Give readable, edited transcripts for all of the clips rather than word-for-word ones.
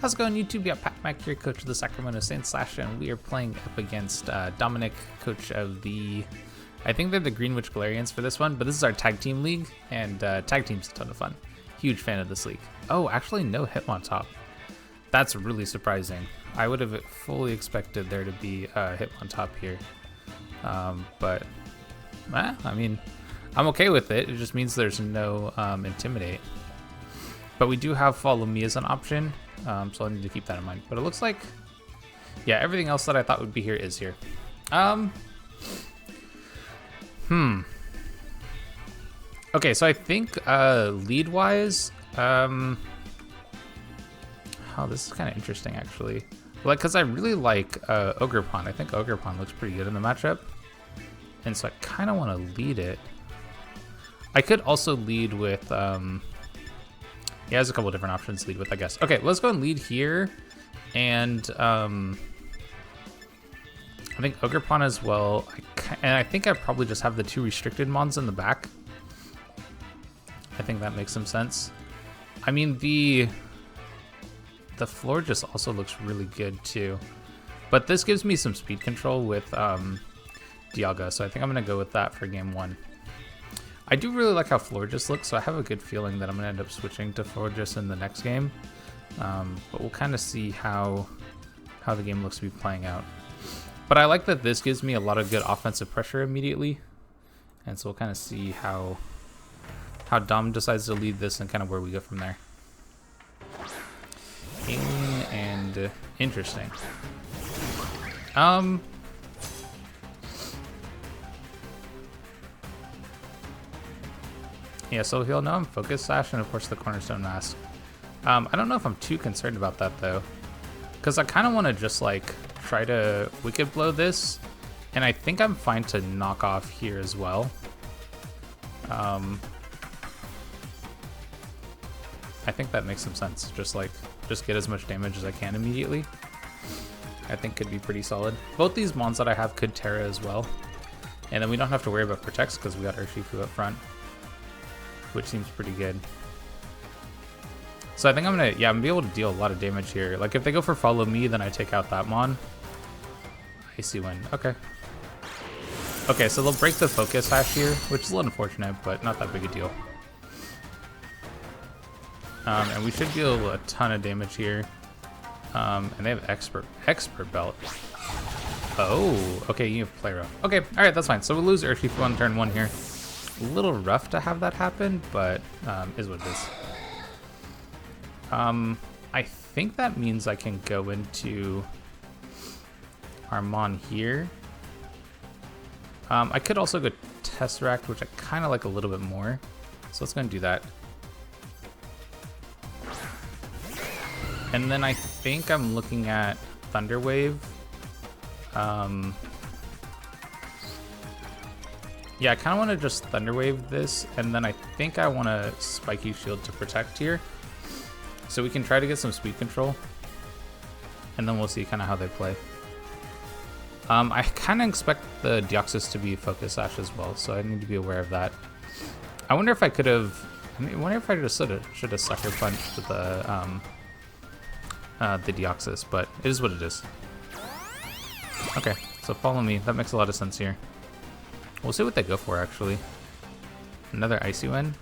How's it going, YouTube? Yeah, Pat Mac here, coach of the Sacramento Saints / and we are playing up against Dominic, coach of the, I think they're the Greenwich Galarians for this one, but this is our tag team league, and tag team's a ton of fun. Huge fan of this league. Oh, actually no hit on top. That's really surprising. I would have fully expected there to be a hit on top here, but I mean, I'm okay with it. It just means there's no intimidate. But we do have follow me as an option, so I need to keep that in mind. But it looks like, yeah, everything else that I thought would be here is here. Okay, so I think lead-wise, oh, this is kind of interesting actually. Like, because I really like Ogre Pawn. I think Ogre Pawn looks pretty good in the matchup, and so I kind of want to lead it. I could also lead with yeah, there's a couple different options to lead with, I guess. Okay, let's go and lead here. And I think Ogre Pawn as well. And I think I probably just have the 2 restricted mons in the back. I think that makes some sense. I mean, the floor just also looks really good too. But this gives me some speed control with Dialga, so I think I'm gonna go with that for game 1. I do really like how Florges looks, so I have a good feeling that I'm going to end up switching to Florges in the next game. But we'll kind of see how the game looks to be playing out. But I like that this gives me a lot of good offensive pressure immediately. And so we'll kind of see how Dom decides to lead this and kind of where we go from there. Alien and interesting. Yeah, so he'll know I'm Focus Sash and of course the Cornerstone Mask. I don't know if I'm too concerned about that though, because I kind of want to just like try to Wicked Blow this, and I think I'm fine to knock off here as well. I think that makes some sense. Just get as much damage as I can immediately. I think could be pretty solid. Both these mons that I have could Terra as well, and then we don't have to worry about Protects because we got Urshifu up front, which seems pretty good. So I think I'm gonna be able to deal a lot of damage here. Like if they go for follow me, then I take out that mon. Icy Wind, okay. Okay, so they'll break the Focus Hash here, which is a little unfortunate, but not that big a deal. And we should deal a ton of damage here. And they have Expert Belt. Oh, okay, you have Play Rough. Okay, alright, that's fine. So we'll lose Urshifu on turn 1 here. A little rough to have that happen, but is what it is. I think that means I can go into Armon here. I could also go Tesseract, which I kind of like a little bit more. So let's go and do that. And then I think I'm looking at Thunder Wave. Yeah, I kind of want to just Thunder Wave this, and then I think I want a Spiky Shield to protect here. So we can try to get some speed control, and then we'll see kind of how they play. I kind of expect the Deoxys to be Focus Sash as well, so I need to be aware of that. I wonder if I could have, I wonder if I just should have Sucker Punched the Deoxys, but it is what it is. Okay, so follow me, that makes a lot of sense here. We'll see what they go for, actually. Another Icy Wind.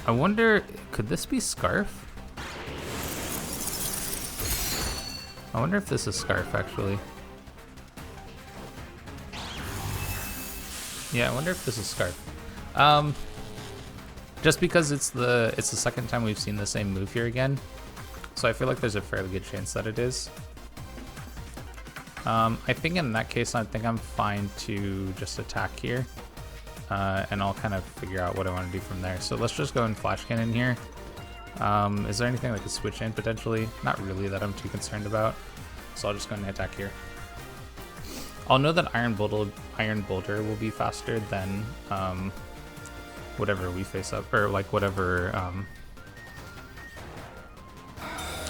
I wonder, could this be Scarf? I wonder if this is Scarf, actually. Yeah, I wonder if this is Scarf. Just because it's the second time we've seen the same move here again, so I feel like there's a fairly good chance that it is. I think in that case, I think I'm fine to just attack here, and I'll kind of figure out what I want to do from there. So let's just go and Flash Cannon here. Is there anything that could switch in potentially? Not really that I'm too concerned about, so I'll just go and attack here. I'll know that Iron Boulder will be faster than whatever we face up, or like whatever.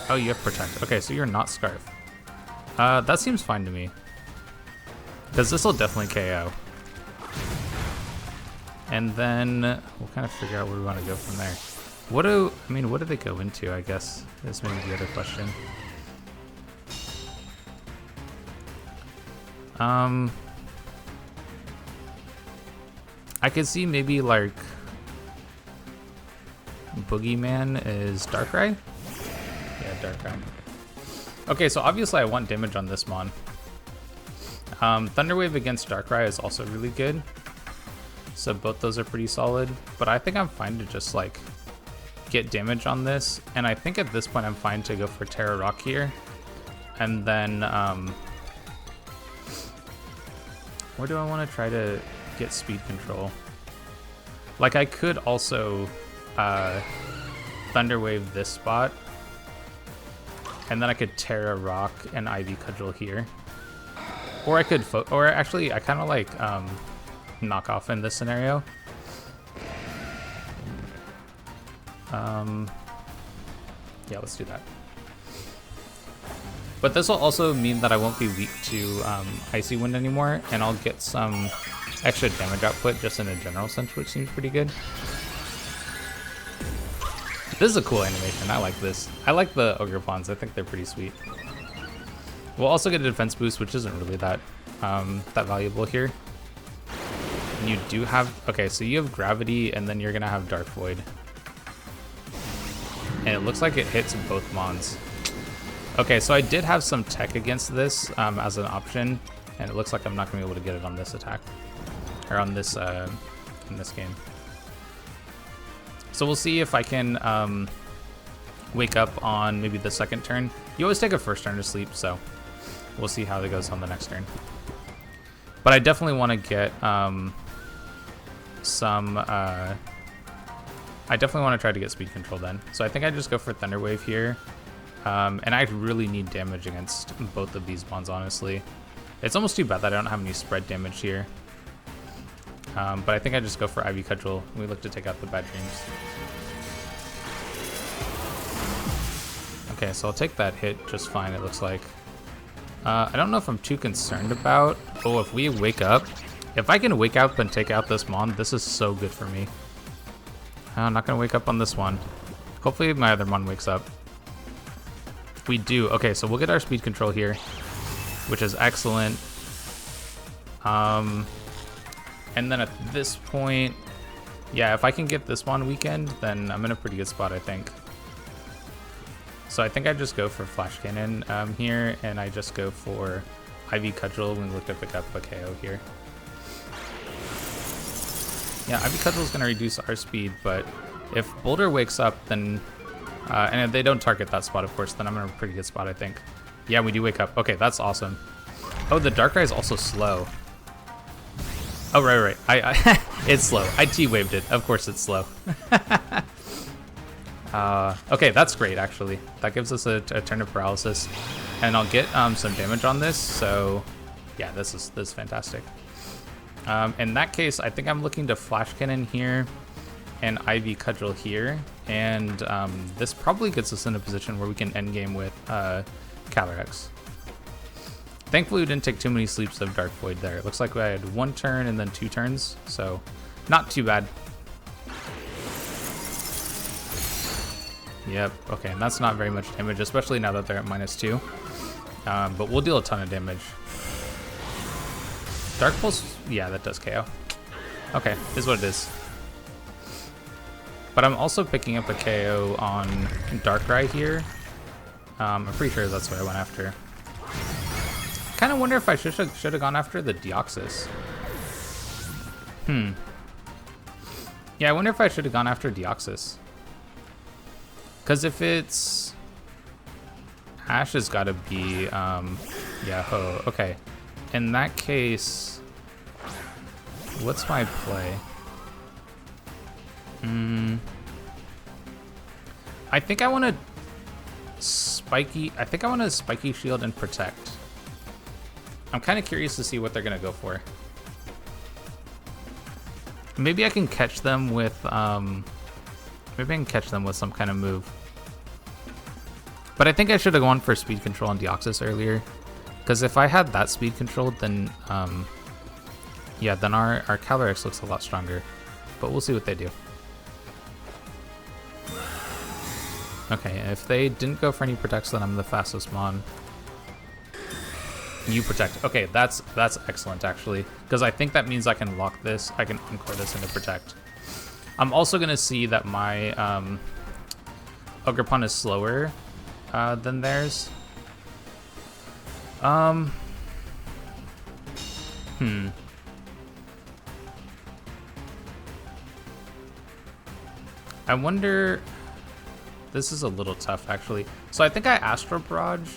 Oh, you have Protect. Okay, so you're not Scarf. That seems fine to me, because this will definitely KO. And then we'll kind of figure out where we want to go from there. What do they go into, I guess, is maybe the other question. I could see maybe like Boogeyman is Darkrai? Yeah, Darkrai. Okay, so obviously I want damage on this mon. Thunder Wave against Darkrai is also really good. So both those are pretty solid. But I think I'm fine to just like get damage on this. And I think at this point I'm fine to go for Terra Rock here. And then where do I want to try to get speed control? Like I could also Thunder Wave this spot. And then I could Terra Rock and Ivy Cudgel here. Or I could, or actually, I kind of like knock off in this scenario. Yeah, let's do that. But this will also mean that I won't be weak to Icy Wind anymore, and I'll get some extra damage output just in a general sense, which seems pretty good. This is a cool animation. I like this. I like the Ogre Pawns. I think they're pretty sweet. We'll also get a defense boost, which isn't really that that valuable here. And you do have, okay, so you have Gravity, and then you're gonna have Dark Void. And it looks like it hits both mons. Okay, so I did have some tech against this as an option, and it looks like I'm not gonna be able to get it on this attack, or on this in this game. So we'll see if I can wake up on maybe the second turn. You always take a first turn to sleep, so we'll see how it goes on the next turn. But I definitely want to get I definitely want to try to get speed control then. So I think I just go for Thunder Wave here. And I really need damage against both of these mons, honestly. It's almost too bad that I don't have any spread damage here. But I think I just go for Ivy Cudgel. We look to take out the bad dreams. Okay, so I'll take that hit just fine, it looks like. I don't know if I'm too concerned about... Oh, if we wake up... If I can wake up and take out this mon, this is so good for me. I'm not going to wake up on this one. Hopefully my other mon wakes up. We do. Okay, so we'll get our speed control here, which is excellent. And then at this point... Yeah, if I can get this mon weakened, then I'm in a pretty good spot, I think. So I think I just go for Flash Cannon here, and I just go for Ivy Cudgel when we look to pick up a KO here. Yeah, Ivy Cudgel is going to reduce our speed, but if Boulder wakes up, then... and if they don't target that spot, of course, then I'm in a pretty good spot, I think. Yeah, we do wake up. Okay, that's awesome. Oh, the Darkrai is also slow. Oh, right. It's slow. I T-waved it. Of course it's slow. Okay, that's great, actually. That gives us a turn of paralysis. And I'll get some damage on this, so... Yeah, this is fantastic. In that case, I think I'm looking to Flash Cannon here and Ivy Cudgel here. And this probably gets us in a position where we can endgame with Calyrex. Thankfully, we didn't take too many sleeps of Dark Void there. It looks like I had 1 turn and then 2 turns, so not too bad. Yep, okay, and that's not very much damage, especially now that they're at -2. But we'll deal a ton of damage. Dark Pulse, yeah, that does KO. Okay, is what it is. But I'm also picking up a KO on Darkrai here. I'm pretty sure that's what I went after. Kind of wonder if I should have gone after the Deoxys. Yeah, I wonder if I should have gone after Deoxys. Because if it's... Ash has got to be... yeah, Ho. Okay. In that case... What's my play? I think I want to... Spiky... I think I want to Spiky Shield and Protect. I'm kind of curious to see what they're going to go for. Maybe I can catch them with... Maybe I can catch them with some kind of move. But I think I should have gone for speed control on Deoxys earlier. Because if I had that speed control, then yeah, then our Calyrex looks a lot stronger. But we'll see what they do. Okay, if they didn't go for any protects, then I'm the fastest mon. You protect. Okay, that's excellent actually, because I think that means I can lock this. I can encore this into protect. I'm also gonna see that my Ogerpon is slower than theirs. I wonder. This is a little tough actually. So I think I Astral Barrage.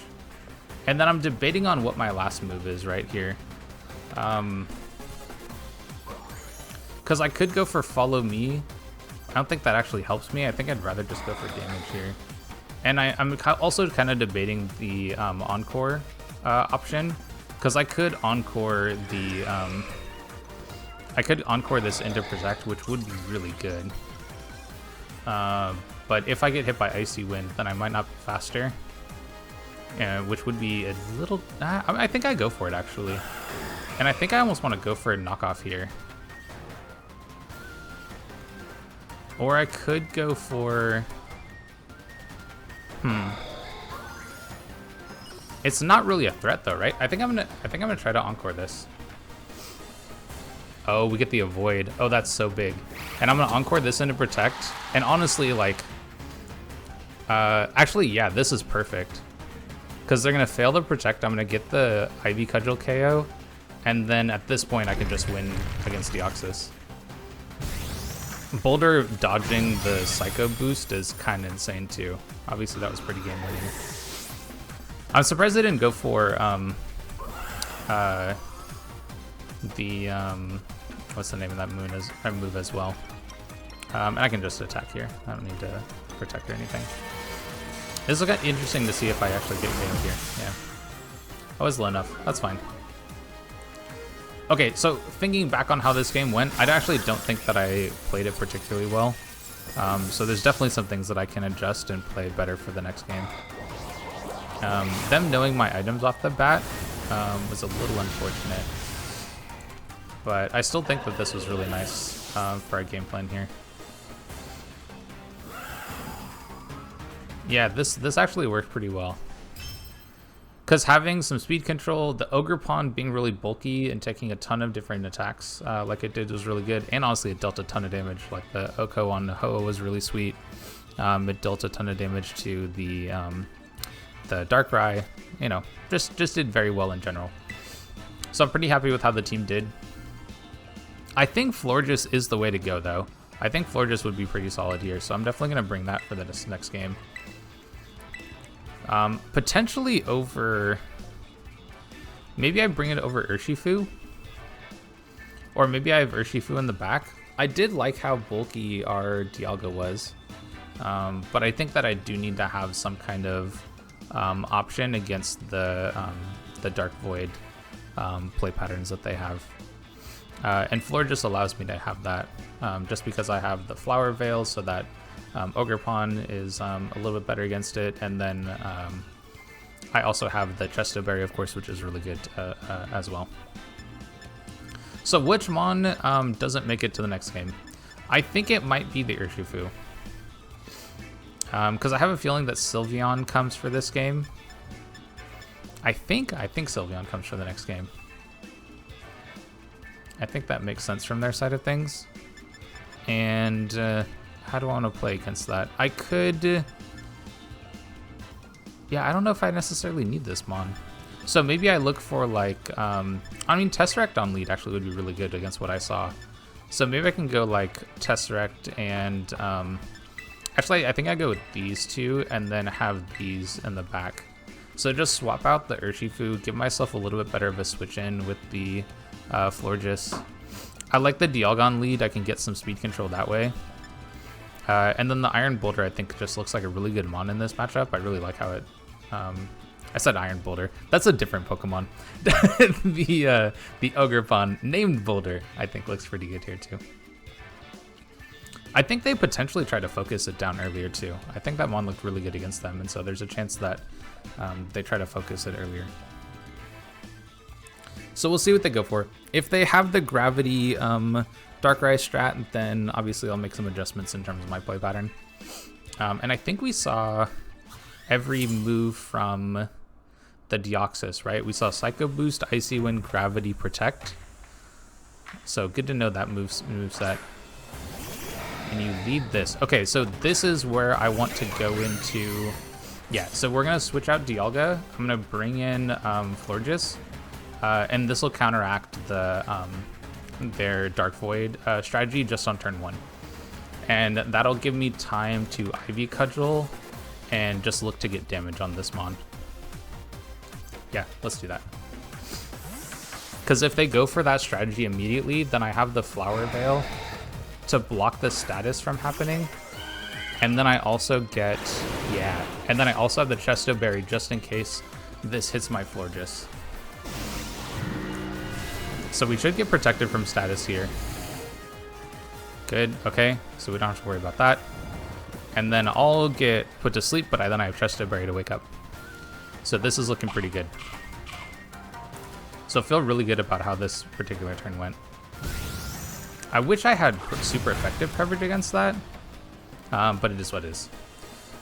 And then I'm debating on what my last move is right here. Because I could go for Follow Me. I don't think that actually helps me. I think I'd rather just go for damage here. And I'm also kind of debating the Encore option. Because I could Encore the... I could Encore this into Protect, which would be really good. But if I get hit by Icy Wind, then I might not be faster. Which would be a little... I think I go for it, actually. And I think I almost want to go for a knockoff here. Or I could go for... It's not really a threat, though, right? I think I'm gonna try to Encore this. Oh, we get the Avoid. Oh, that's so big. And I'm gonna Encore this into Protect. And honestly, like... actually, yeah, this is perfect. Because they're going to fail the Protect, I'm going to get the Ivy Cudgel KO, and then at this point I can just win against Deoxys. Boulder dodging the Psycho boost is kind of insane too. Obviously that was pretty game winning. I'm surprised they didn't go for what's the name of that move as well. And I can just attack here. I don't need to protect or anything. This will get interesting to see if I actually get KO'd here. Yeah. I was low enough. That's fine. Okay, so thinking back on how this game went, I actually don't think that I played it particularly well. So there's definitely some things that I can adjust and play better for the next game. Them knowing my items off the bat was a little unfortunate. But I still think that this was really nice for our game plan here. Yeah, this actually worked pretty well. Because having some speed control, the Ogerpon being really bulky and taking a ton of different attacks like it did was really good. And honestly, it dealt a ton of damage. Like the Oko on Hoa was really sweet. It dealt a ton of damage to the Darkrai. You know, just did very well in general. So I'm pretty happy with how the team did. I think Florges is the way to go, though. I think Florges would be pretty solid here, so I'm definitely going to bring that for this next game. Potentially over... Maybe I bring it over Urshifu? Or maybe I have Urshifu in the back? I did like how bulky our Dialga was. But I think that I do need to have some kind of option against the Dark Void play patterns that they have. And Floor just allows me to have that, just because I have the Flower Veil, so that Ogerpon is a little bit better against it, and then I also have the Chesto Berry, of course, which is really good as well. So which Mon doesn't make it to the next game? I think it might be the Urshifu. Because I have a feeling that Sylveon comes for this game. I think Sylveon comes for the next game. I think that makes sense from their side of things. And how do I want to play against that? I could... Yeah, I don't know if I necessarily need this Mon. So maybe I look for like... I mean, Tesseract on lead actually would be really good against what I saw. So maybe I can go like Tesseract and... Actually, I think I go with these two and then have these in the back. So just swap out the Urshifu, give myself a little bit better of a switch in with the Florges. I like the Dialga lead, I can get some speed control that way. And then the Iron Boulder I think just looks like a really good Mon in this matchup. I really like how it... I said Iron Boulder. That's a different Pokemon. The Ogerpon named Boulder I think looks pretty good here too. I think they potentially tried to focus it down earlier too. I think that Mon looked really good against them, and so there's a chance that they try to focus it earlier. So we'll see what they go for. If they have the Gravity Darkrai strat, then obviously I'll make some adjustments in terms of my play pattern. And I think we saw every move from the Deoxys, right? We saw Psycho Boost, Icy Wind, Gravity, Protect. So good to know that moveset. And you lead this. Okay, so this is where I want to go into... Yeah, so we're going to switch out Dialga. I'm going to bring in Florges. And this will counteract their Dark Void strategy just on turn 1. And that'll give me time to Ivy Cudgel and just look to get damage on this Mon. Yeah, let's do that. Because if they go for that strategy immediately, then I have the Flower Veil to block the status from happening. And then I also get, yeah, and then I also have the Chesto Berry just in case this hits my Florges. So we should get protected from status here. Good, okay, so we don't have to worry about that. And then I'll get put to sleep, but then I have Chesto Berry to wake up. So this is looking pretty good. So I feel really good about how this particular turn went. I wish I had super effective coverage against that, but it is what it is.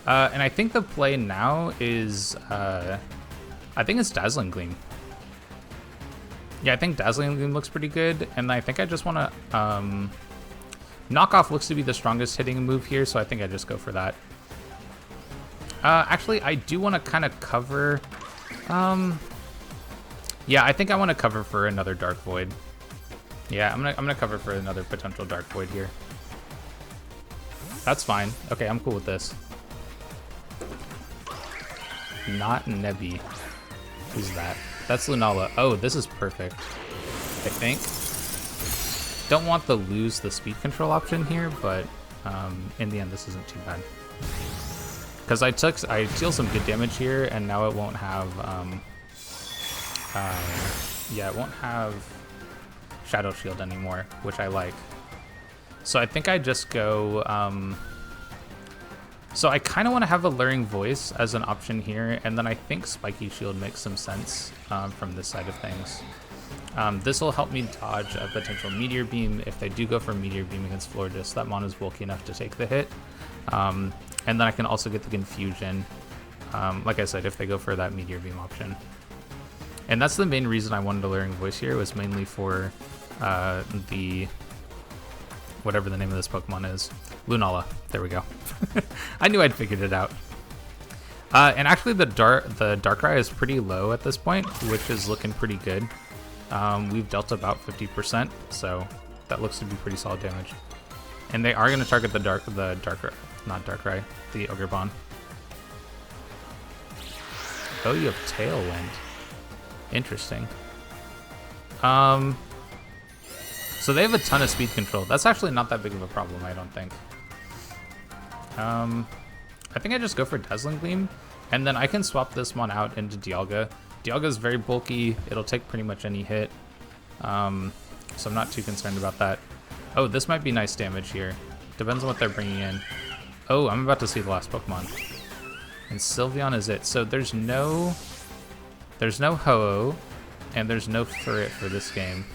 And I think the play now is, I think it's Dazzling Gleam. Yeah, I think Dazzling Gleam looks pretty good, and I think I just want to, Knockoff looks to be the strongest hitting move here, so I think I just go for that. Actually, I do want to kind of cover, yeah, I think I want to cover for another Dark Void. Yeah, I'm gonna cover for another potential Dark Void here. That's fine. Okay, I'm cool with this. Not Nebby. Who's that? That's Lunala. Oh, this is perfect, I think. Don't want to lose the speed control option here, but in the end, this isn't too bad. Because I deal some good damage here, and now it won't have, yeah, it won't have Shadow Shield anymore, which I like. So I think I just go, so I kind of want to have Alluring Voice as an option here, and then I think Spiky Shield makes some sense from this side of things. This will help me dodge a potential Meteor Beam if they do go for Meteor Beam against Florges. That Mon is bulky enough to take the hit. And then I can also get the Confusion, like I said, if they go for that Meteor Beam option. And that's the main reason I wanted Alluring Voice here, was mainly for the... whatever the name of this Pokemon is. Lunala. There we go. I knew I'd figured it out. And actually the Darkrai is pretty low at this point, which is looking pretty good. We've dealt about 50%, so that looks to be pretty solid damage. And they are going to target the Ogrebon. Oh, you have Tailwind. Interesting. So they have a ton of speed control. That's actually not that big of a problem, I don't think. I think I just go for Dazzling Gleam, and then I can swap this one out into Dialga. Dialga is very bulky. It'll take pretty much any hit. So I'm not too concerned about that. Oh, this might be nice damage here. Depends on what they're bringing in. Oh, I'm about to see the last Pokemon. And Sylveon is it. So there's no Ho-Oh, and there's no Furret for this game.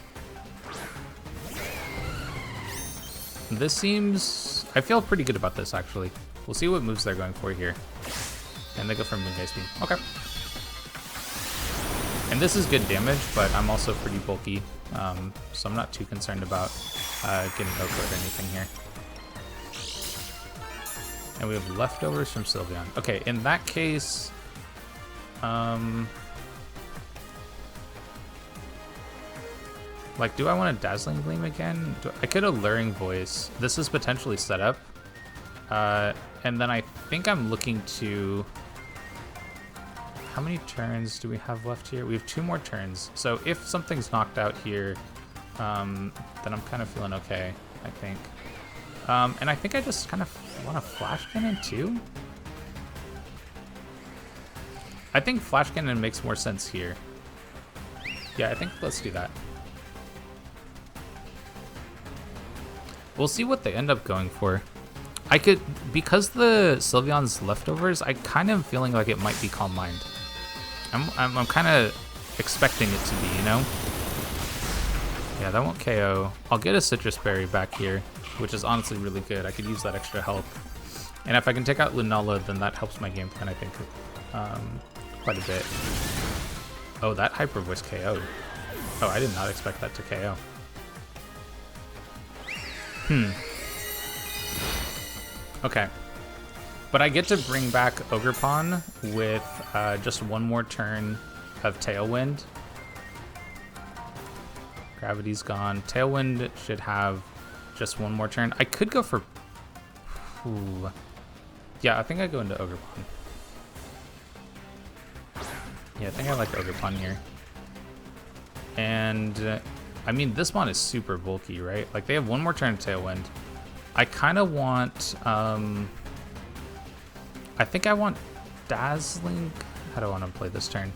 This seems... I feel pretty good about this, actually. We'll see what moves they're going for here. And they go for Moongeist Beam. Okay. And this is good damage, but I'm also pretty bulky, so I'm not too concerned about getting Oko or anything here. And we have leftovers from Sylveon. Okay, in that case... like, do I want a Dazzling Gleam again? I could Alluring Voice. This is potentially set up. And then I think I'm looking to... How many turns do we have left here? We have 2 more turns. So if something's knocked out here, then I'm kind of feeling okay, I think. And I think I just kind of want a Flash Cannon too. I think Flash Cannon makes more sense here. Yeah, I think let's do that. We'll see what they end up going for. I could, because the Sylveon's leftovers, I kind of feeling like it might be Calm Mind. I'm kind of expecting it to be, you know? Yeah, that won't KO. I'll get a Citrus Berry back here, which is honestly really good. I could use that extra health. And if I can take out Lunala, then that helps my game plan, I think, quite a bit. Oh, that Hyper Voice KO'd. Oh, I did not expect that to KO. Okay. But I get to bring back Ogerpon with just one more turn of Tailwind. Gravity's gone. Tailwind should have just one more turn. I could go for... Ooh. Yeah, I think I go into Ogerpon. Yeah, I think I like Ogerpon here. And, I mean, this mon is super bulky, right? Like, they have one more turn of Tailwind. I kind of want... I think I want Dazzling. How do I want to play this turn?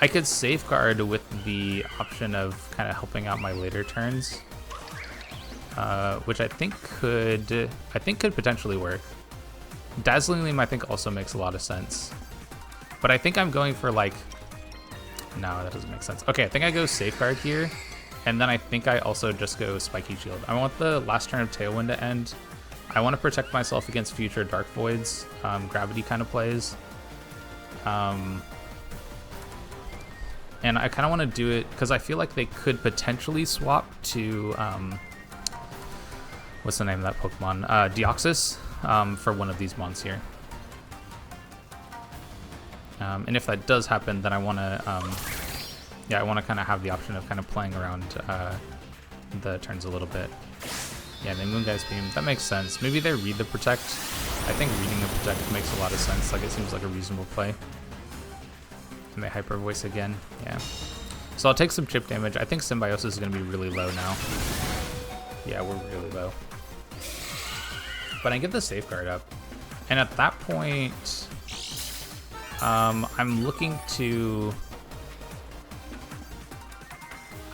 I could Safeguard with the option of kind of helping out my later turns, which I think could potentially work. Dazzling Gleam I think also makes a lot of sense, but I think I'm going for like, no, that doesn't make sense. Okay, I think I go Safeguard here, and then I think I also just go Spiky Shield. I want the last turn of Tailwind to end. I want to protect myself against future Dark Voids, Gravity kind of plays. And I kind of want to do it because I feel like they could potentially swap to, what's the name of that Pokemon? Deoxys, for one of these mons here. And if that does happen, then I want to, yeah, I want to kind of have the option of kind of playing around the turns a little bit. Yeah, they Moongeist Beam. That makes sense. Maybe they read the Protect. I think reading the Protect makes a lot of sense. Like, it seems like a reasonable play. And they Hyper Voice again. Yeah. So I'll take some chip damage. I think Symbiosis is going to be really low now. Yeah, we're really low. But I get the Safeguard up. And at that point, I'm looking to...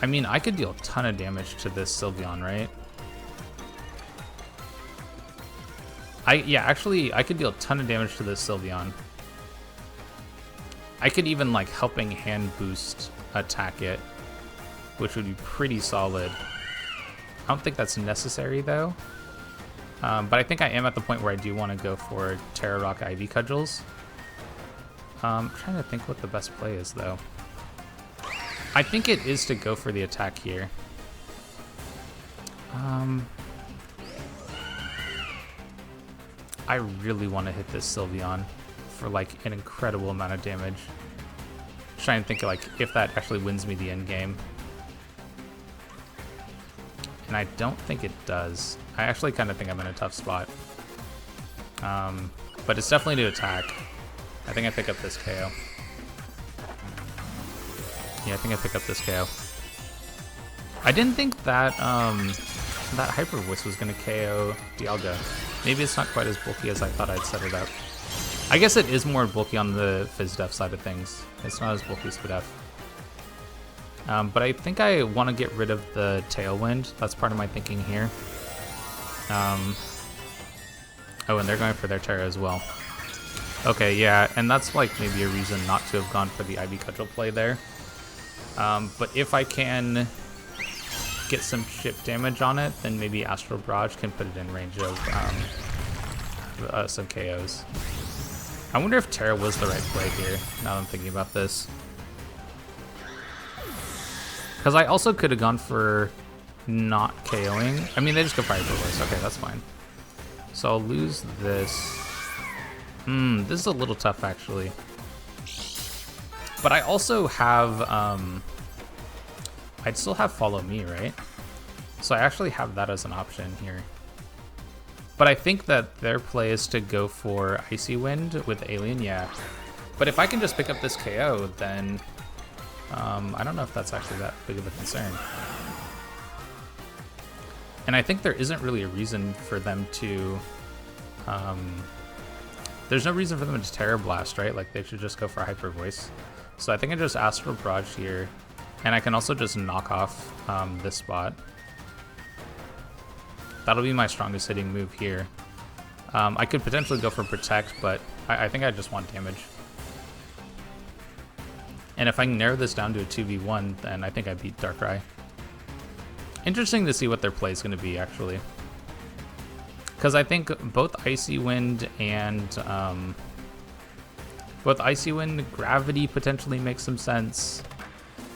I mean, I could deal a ton of damage to this Sylveon, right? Yeah, actually, I could deal a ton of damage to this Sylveon. I could even, like, Helping Hand boost attack it, which would be pretty solid. I don't think that's necessary, though. But I think I am at the point where I do want to go for Terra Rock Ivy Cudgels. I'm trying to think what the best play is, though. I think it is to go for the attack here. I really want to hit this Sylveon for like an incredible amount of damage. Trying to think like if that actually wins me the end game. And I don't think it does. I actually kind of think I'm in a tough spot. But it's definitely to attack. I think I pick up this KO. Yeah, I think I pick up this KO. I didn't think that that Hyper Voice was going to KO Dialga. Maybe it's not quite as bulky as I thought I'd set it up. I guess it is more bulky on the Fizz-Def side of things. It's not as bulky as Spadef. But I think I want to get rid of the Tailwind. That's part of my thinking here. Oh, and they're going for their Terra as well. Okay, yeah, and that's like maybe a reason not to have gone for the Ivy Cudgel play there. But if I can get some chip damage on it, then maybe Astral Barrage can put it in range of some KOs. I wonder if Terra was the right play here, now that I'm thinking about this. Because I also could have gone for not KOing. I mean, they just go for Hyper Voice. Okay, that's fine. So I'll lose this. This is a little tough, actually. But I also have, I'd still have Follow Me, right? So I actually have that as an option here. But I think that their play is to go for Icy Wind with Alien, yeah. But if I can just pick up this KO, then I don't know if that's actually that big of a concern. And I think there isn't really a reason for them to... there's no reason for them to Terra Blast, right? Like, they should just go for Hyper Voice. So I think I just Astral Barrage here. And I can also just knock off this spot. That'll be my strongest hitting move here. I could potentially go for Protect, but I think I just want damage. And if I can narrow this down to a 2v1, then I think I beat Darkrai. Interesting to see what their play is going to be, actually. Because I think both Icy Wind and Gravity potentially makes some sense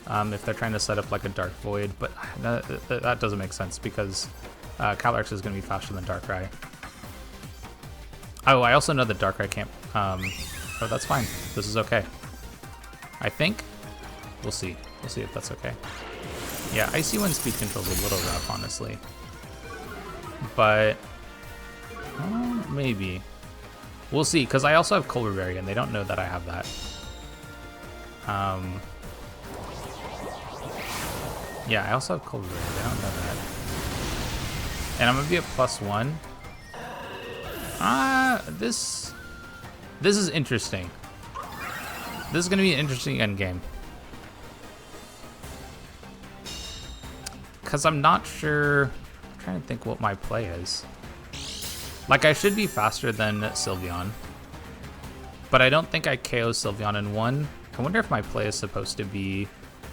if they're trying to set up like a Dark Void, but that doesn't make sense because Calyrex is going to be faster than Darkrai. Oh, I also know that Darkrai can't. Oh, that's fine. This is okay. I think. We'll see. We'll see if that's okay. Yeah, Icy Wind speed control is a little rough, honestly. But maybe. We'll see, because I also have Colbur Berry, and they don't know that I have that. Yeah, I also have Colbur Berry. They don't know that. And I'm going to be at +1. This is interesting. This is going to be an interesting endgame. Because I'm not sure. I'm trying to think what my play is. Like, I should be faster than Sylveon. But I don't think I KO Sylveon in one. I wonder if my play is supposed to be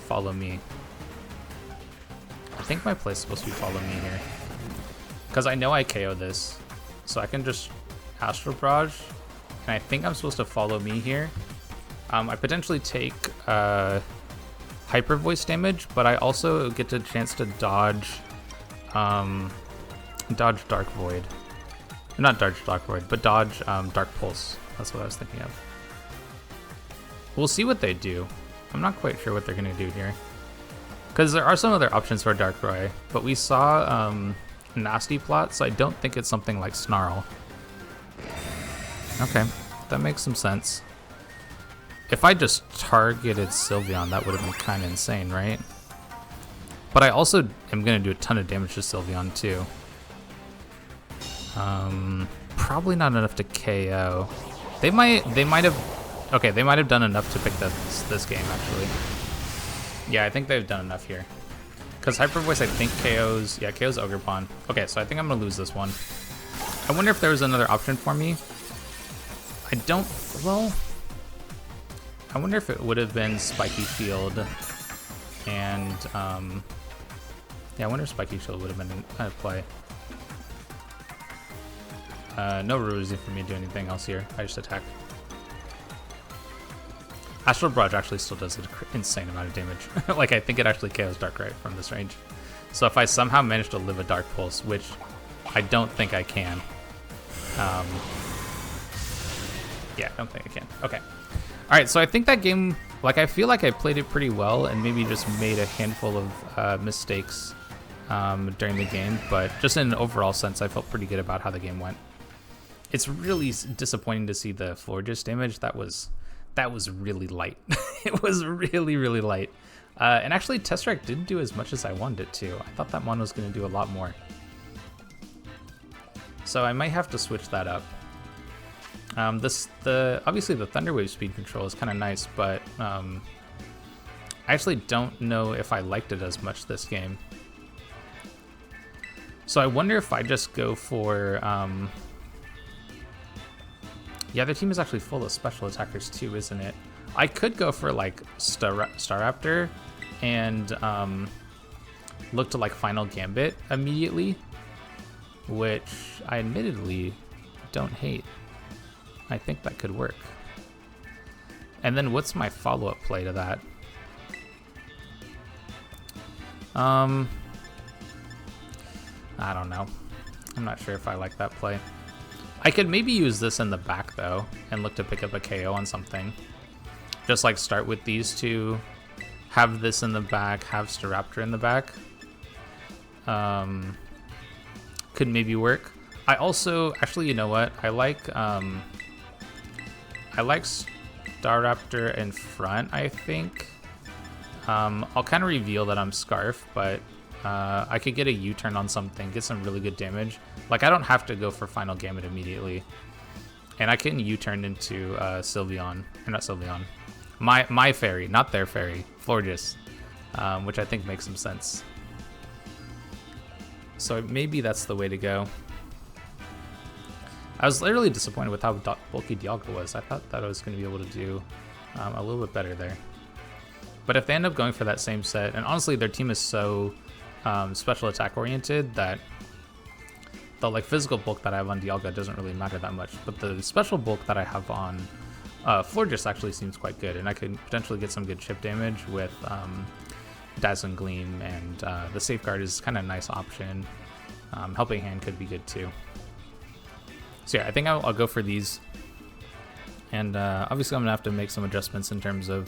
follow me. I think my play is supposed to be follow me here. Because I know I KO this. So I can just Astral Barrage. And I think I'm supposed to follow me here. I potentially take Hyper Voice damage, but I also get a chance to dodge Dark Void. Not dodge Dark Void, but dodge Dark Pulse. That's what I was thinking of. We'll see what they do. I'm not quite sure what they're going to do here. Because there are some other options for Darkrai, but we saw Nasty Plot, so I don't think it's something like Snarl. Okay, that makes some sense. If I just targeted Sylveon, that would have been kind of insane, right? But I also am going to do a ton of damage to Sylveon, too. Probably not enough to KO. They might have... Okay, they might have done enough to pick this game, actually. Yeah, I think they've done enough here. Because Hyper Voice, I think, KOs... Yeah, KOs Ogerpon. Okay, so I think I'm going to lose this one. I wonder if there was another option for me. I don't... Well... I wonder if it would have been Spiky Shield. And, yeah, I wonder if Spiky Shield would have been in play. No reason for me to do anything else here. I just attack. Astral Barrage actually still does an insane amount of damage. Like, I think it actually KOs Darkrai from this range. So if I somehow manage to live a Dark Pulse, which I don't think I can. Yeah, I don't think I can. Okay. Alright, so I think that game, like, I feel like I played it pretty well and maybe just made a handful of mistakes during the game, but just in an overall sense, I felt pretty good about how the game went. It's really disappointing to see the Florges damage. That was really light. It was really, really light. And actually, Tesseract didn't do as much as I wanted it to. I thought that mon was going to do a lot more. So I might have to switch that up. Obviously the Thunder Wave speed control is kind of nice, but I actually don't know if I liked it as much this game. So I wonder if I just go for yeah, their team is actually full of special attackers too, isn't it? I could go for like Staraptor and look to like Final Gambit immediately, which I admittedly don't hate. I think that could work. And then what's my follow-up play to that? I don't know. I'm not sure if I like that play. I could maybe use this in the back though and look to pick up a KO on something. Just like start with these two, have this in the back, have Staraptor in the back. Could maybe work. I also, actually, you know what? I like Staraptor in front, I think. I'll kind of reveal that I'm Scarf, but I could get a U-turn on something, get some really good damage. Like, I don't have to go for Final Gambit immediately. And I can U-turn into Sylveon, or not Sylveon. My fairy, not their fairy, Florges, which I think makes some sense. So maybe that's the way to go. I was literally disappointed with how bulky Dialga was. I thought that I was going to be able to do a little bit better there. But if they end up going for that same set, and honestly their team is so special attack oriented that the like physical bulk that I have on Dialga doesn't really matter that much, but the special bulk that I have on Florges actually seems quite good, and I could potentially get some good chip damage with Dazzling Gleam, and the Safeguard is kind of a nice option. Helping Hand could be good too. So yeah, I think I'll go for these. And obviously I'm going to have to make some adjustments in terms of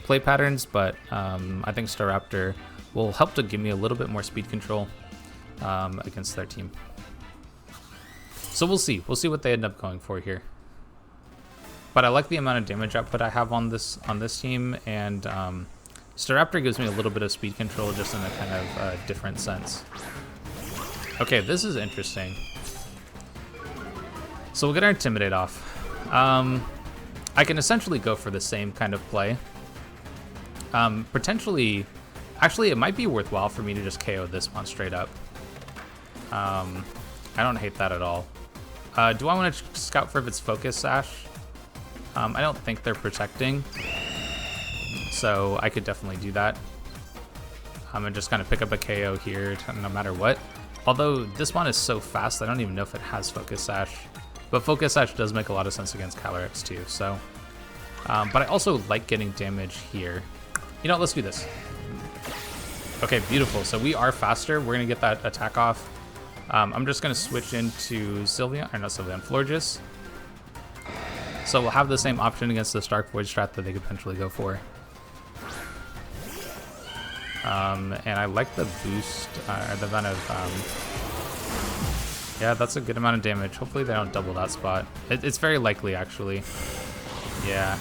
play patterns, but I think Staraptor will help to give me a little bit more speed control against their team. So we'll see. We'll see what they end up going for here. But I like the amount of damage output I have on this team, and Staraptor gives me a little bit of speed control just in a kind of different sense. Okay, this is interesting. So we'll get our Intimidate off. I can essentially go for the same kind of play. Potentially, actually, it might be worthwhile for me to just KO this one straight up. I don't hate that at all. Do I want to scout for if it's Focus Sash? I don't think they're protecting, so I could definitely do that. I'm gonna just kind of pick up a KO here, no matter what. Although this one is so fast, I don't even know if it has Focus Sash. But Focus Sash does make a lot of sense against Calyrex too, so. But I also like getting damage here. You know what, let's do this. Okay, beautiful. So we are faster. We're gonna get that attack off. I'm just gonna switch into Sylveon, or not Sylveon, Florges. So we'll have the same option against this Dark Void strat that they could potentially go for. And I like the boost, the amount of, yeah, that's a good amount of damage. Hopefully they don't double that spot. It's very likely, actually. Yeah.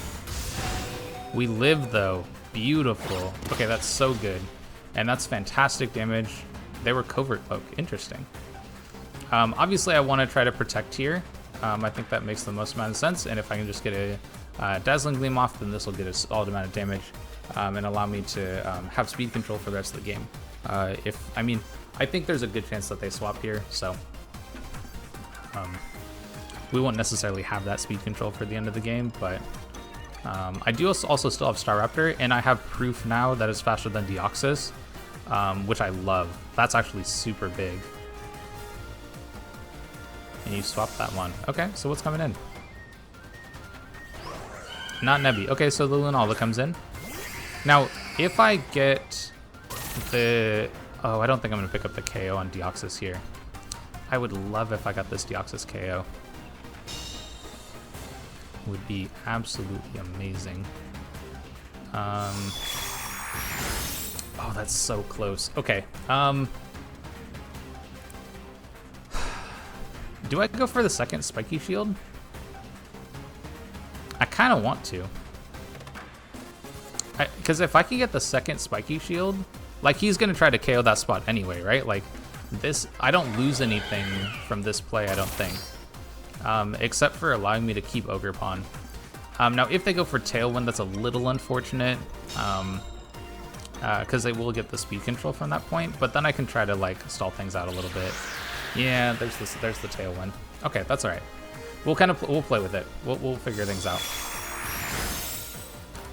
We live, though. Beautiful. Okay, that's so good. And that's fantastic damage. They were Covert Poke. Interesting. Obviously, I want to try to protect here. I think that makes the most amount of sense. And if I can just get a Dazzling Gleam off, then this will get us all the amount of damage and allow me to have speed control for the rest of the game. I think there's a good chance that they swap here, so we won't necessarily have that speed control for the end of the game, but I do also still have Staraptor, and I have proof now that it's faster than Deoxys, which I love. That's actually super big. And you swap that one. Okay, so what's coming in? Not Nebby. Okay, so the Lunala comes in. Now, if I get the... Oh, I don't think I'm going to pick up the KO on Deoxys here. I would love if I got this Deoxys KO. Would be absolutely amazing. Oh, that's so close. Okay. Do I go for the second Spiky Shield? I kind of want to. Because if I can get the second Spiky Shield, like, he's going to try to KO that spot anyway, right? Like, this, I don't lose anything from this play, I don't think. Except for allowing me to keep Ogerpon. Now, if they go for Tailwind, that's a little unfortunate. Because they will get the speed control from that point. But then I can try to, like, stall things out a little bit. Yeah, there's the Tailwind. Okay, that's all right. We'll kind of we'll play with it. We'll figure things out.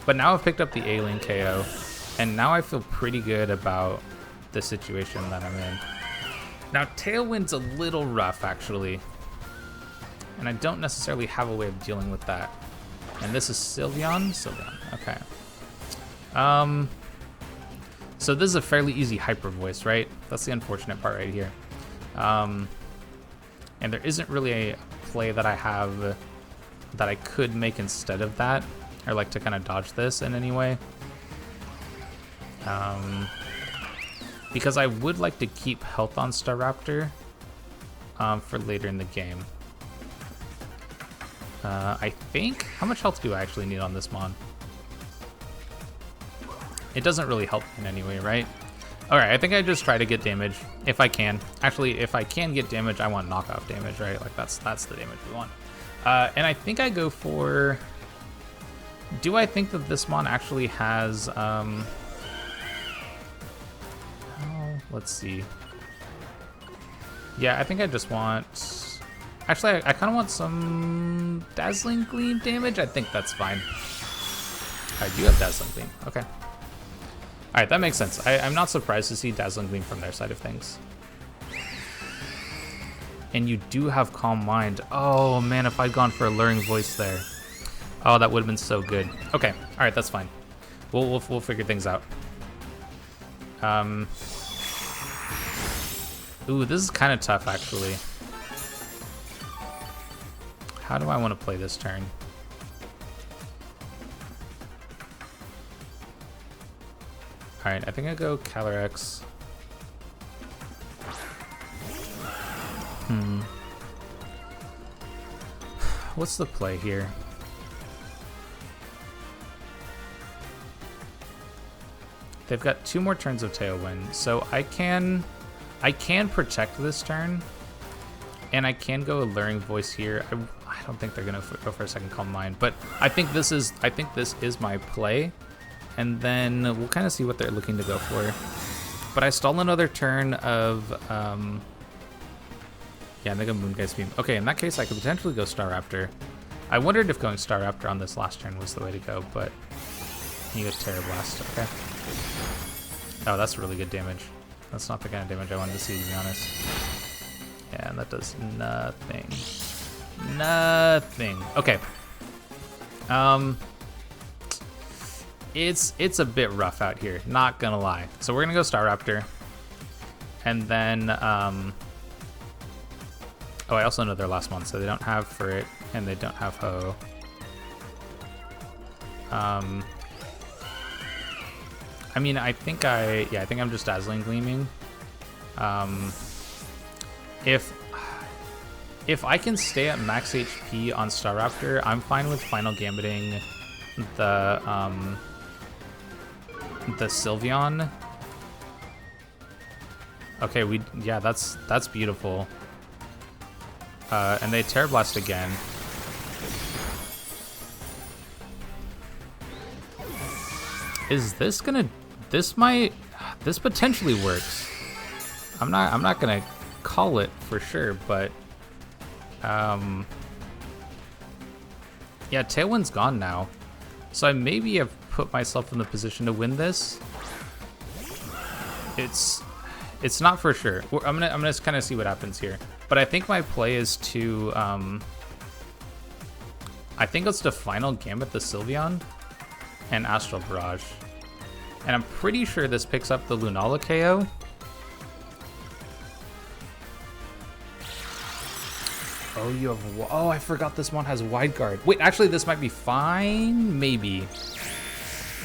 But now I've picked up the Alien KO, and now I feel pretty good about the situation that I'm in. Now Tailwind's a little rough, actually, and I don't necessarily have a way of dealing with that. And this is Sylveon. Okay. So this is a fairly easy Hyper Voice, right? That's the unfortunate part right here. And there isn't really a play that I have that I could make instead of that, or like to kind of dodge this in any way. Because I would like to keep health on Staraptor for later in the game. I think, how much health do I actually need on this Mon? It doesn't really help in any way, right? Alright, I think I just try to get damage if I can. Actually, if I can get damage, I want knockoff damage, right? Like, that's the damage we want. And I think I go for... Do I think that this Mon actually has... Oh, let's see. Yeah, I think I just want... Actually, I kind of want some Dazzling Gleam damage. I think that's fine. I do have Dazzling Gleam. Okay. Alright, that makes sense. I'm not surprised to see Dazzling Gleam from their side of things. And you do have Calm Mind. Oh man, if I'd gone for Alluring Voice there. Oh, that would have been so good. Okay, all right, that's fine. We'll figure things out. Ooh, this is kind of tough actually. How do I want to play this turn? All right, I think I go Calyrex. What's the play here? They've got 2 more turns of Tailwind, so I can protect this turn, and I can go Alluring Voice here. I don't think they're gonna go for a second Calm Mind, but I think this is my play, and then we'll kind of see what they're looking to go for. But I stall another turn of yeah, Mega Moongeist Beam. Okay, in that case, I could potentially go Staraptor. I wondered if going Staraptor on this last turn was the way to go, but you get Terra Blast. Okay. Oh, that's really good damage. That's not the kind of damage I wanted to see, to be honest. Yeah, and that does nothing. Nothing. Okay. It's a bit rough out here, not gonna lie. So we're gonna go Staraptor, and then oh, I also know their last one, so they don't have Furret, and they don't have Ho. I mean, I think I'm just Dazzling Gleaming. If I can stay at max HP on Staraptor, I'm fine with Final Gambiting the Sylveon. Okay, yeah, that's beautiful. And they Terra Blast again. Is this gonna? This potentially works. I'm not gonna call it for sure, but yeah, Tailwind's gone now, so I maybe have put myself in the position to win this. It's not for sure. I'm gonna kind of see what happens here, but I think my play is to I think it's to Final Gambit the Sylveon and Astral Barrage. And I'm pretty sure this picks up the Lunala KO. Oh, you have... Oh, I forgot this one has Wide Guard. Wait, actually, this might be fine? Maybe.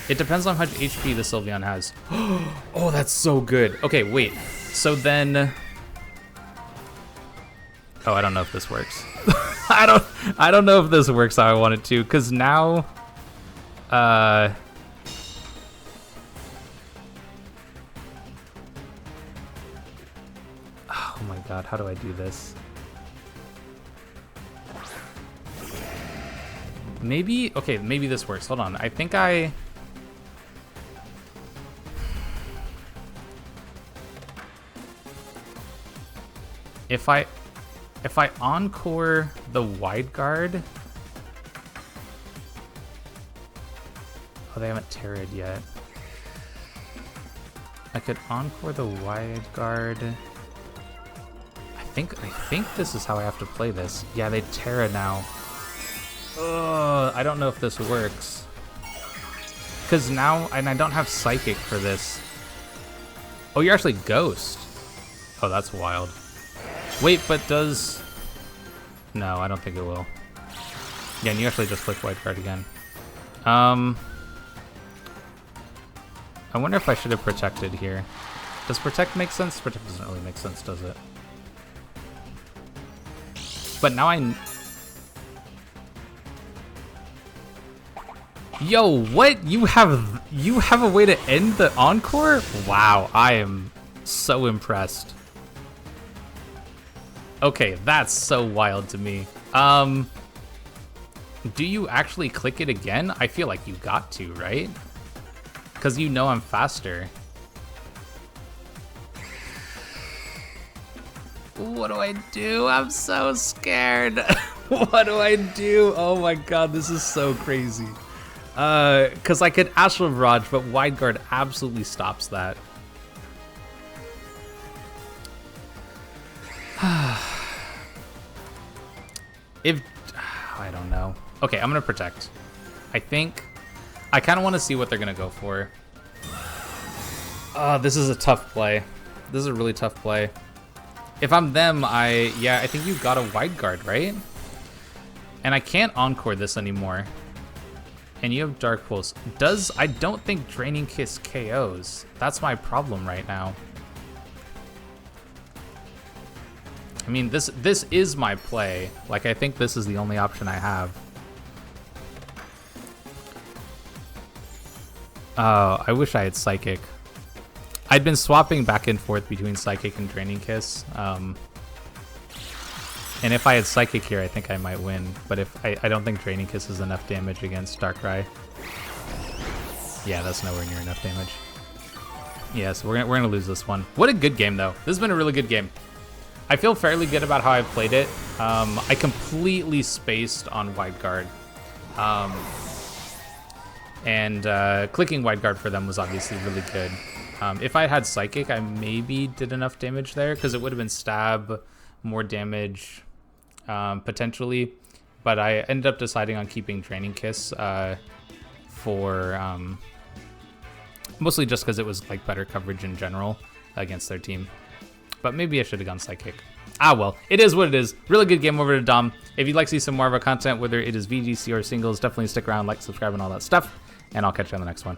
It depends on how much HP the Sylveon has. Oh, that's so good. Okay, wait. So then... Oh, I don't know if this works. I don't know if this works how I want it to, because now... Oh my god, how do I do this? Maybe, okay, maybe this works. Hold on, I think if I Encore the Wide Guard... Oh, they haven't Terra'd yet. I could Encore the Wide Guard. I think this is how I have to play this. Yeah, they Terra now. Ugh, I don't know if this works. Because now, and I don't have Psychic for this. Oh, you're actually Ghost. Oh, that's wild. Wait, but does... No, I don't think it will. Yeah, and you actually just click Wide Guard again. I wonder if I should have Protected here. Does Protect make sense? Protect doesn't really make sense, does it? But now Yo, what? You have a way to end the Encore? Wow, I am so impressed. Okay, that's so wild to me. Do you actually click it again? I feel like you got to, right? Because you know I'm faster. What do I do? I'm so scared. What do I do? Oh my god, this is so crazy. Because I could Astral Barrage, but Wide Guard absolutely stops that. If... I don't know. Okay, I'm going to protect. I think... I kind of want to see what they're going to go for. This is a tough play. This is a really tough play. If I'm them, I think you got a wide guard, right? And I can't encore this anymore. And you have Dark Pulse. I don't think Draining Kiss KOs. That's my problem right now. I mean, this is my play. Like, I think this is the only option I have. Oh, I wish I had Psychic. I'd been swapping back and forth between Psychic and Draining Kiss. And if I had Psychic here, I think I might win. But if I don't think Draining Kiss is enough damage against Darkrai. Yeah, that's nowhere near enough damage. Yeah, so we're gonna lose this one. What a good game, though. This has been a really good game. I feel fairly good about how I played it. I completely spaced on Wide Guard. Clicking Wide Guard for them was obviously really good. If I had Psychic, I maybe did enough damage there because it would have been stab, more damage, potentially. But I ended up deciding on keeping Draining Kiss for mostly just because it was like better coverage in general against their team. But maybe I should have gone Psychic. Ah, well, it is what it is. Really good game over to Dom. If you'd like to see some more of our content, whether it is VGC or singles, definitely stick around, like, subscribe, and all that stuff. And I'll catch you on the next one.